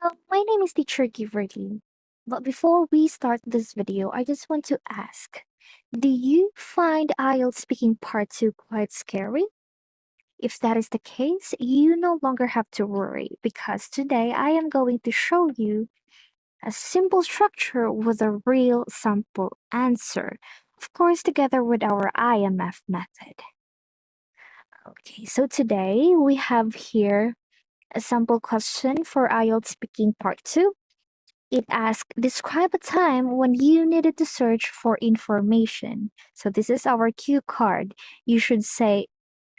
My name is Teacher Giverly. But before we start this video, I just want to ask, do you find IELTS Speaking Part 2 quite scary? If that is the case, you no longer have to worry because today I am going to show you a simple structure with a real sample answer, of course together with our IMF method. Okay, so today we have here a sample question for IELTS Speaking Part 2. It asks, describe a time when you needed to search for information. So this is our cue card. You should say,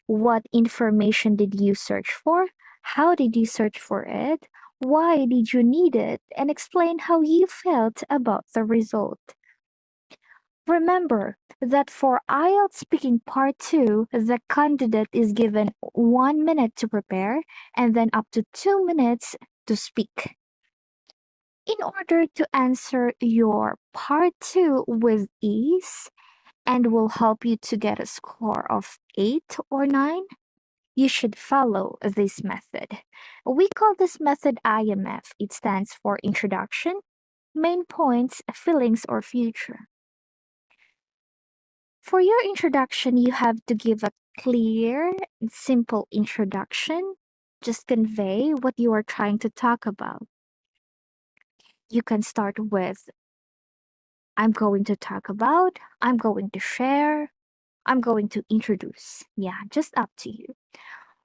what information did you search for? How did you search for it? Why did you need it? And explain how you felt about the result. Remember that for IELTS Speaking Part 2, the candidate is given 1 minute to prepare and then up to 2 minutes to speak. In order to answer your Part 2 with ease and will help you to get a score of 8 or 9, you should follow this method. We call this method IMF. It stands for Introduction, Main Points, Feelings, or Future. For your introduction, you have to give a clear and simple introduction. Just convey what you are trying to talk about. You can start with I'm going to talk about, I'm going to share, I'm going to introduce. Yeah, just up to you.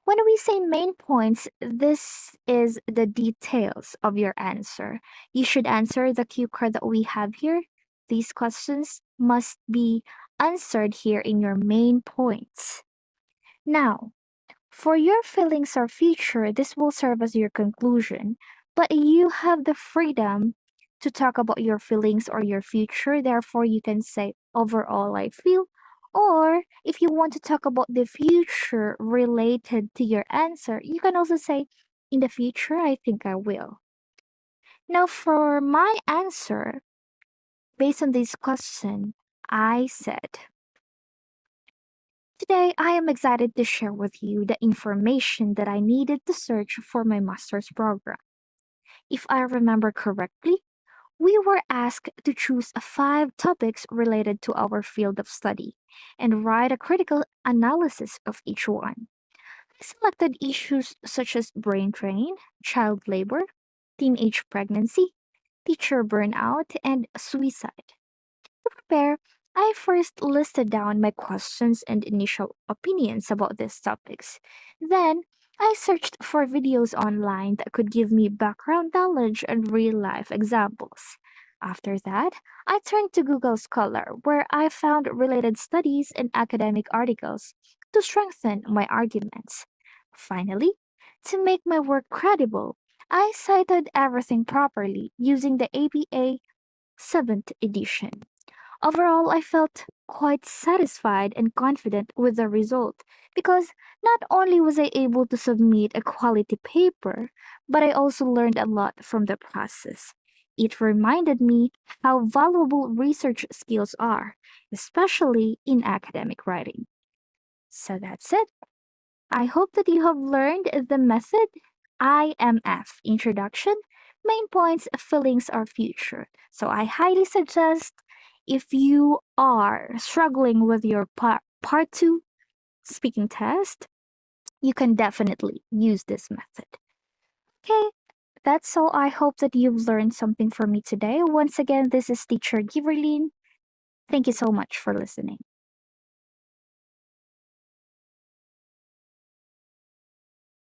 When we say main points, this is the details of your answer. You should answer the cue card that we have here. These questions must be answered here in your main points. Now, for your feelings or future, this will serve as your conclusion, but you have the freedom to talk about your feelings or your future. Therefore, you can say, overall, I feel. Or if you want to talk about the future related to your answer, you can also say, in the future, I think I will. Now, for my answer, based on this question, I said, today, I am excited to share with you the information that I needed to search for my master's program. If I remember correctly, we were asked to choose 5 topics related to our field of study and write a critical analysis of each one. I selected issues such as brain drain, child labor, teenage pregnancy, teacher burnout, and suicide. To prepare, I first listed down my questions and initial opinions about these topics. Then, I searched for videos online that could give me background knowledge and real life examples. After that, I turned to Google Scholar, where I found related studies and academic articles to strengthen my arguments. Finally, to make my work credible, I cited everything properly using the APA 7th edition. Overall, I felt quite satisfied and confident with the result because not only was I able to submit a quality paper, but I also learned a lot from the process. It reminded me how valuable research skills are, especially in academic writing. So that's it. I hope that you have learned the method IMF Introduction, Main Points, Feelings, or Future. So I highly suggest if you are struggling with your part 2 speaking test, you can definitely use this method. Okay, that's all. I hope that you've learned something from me today. Once again, this is Teacher Giverlin. Thank you so much for listening.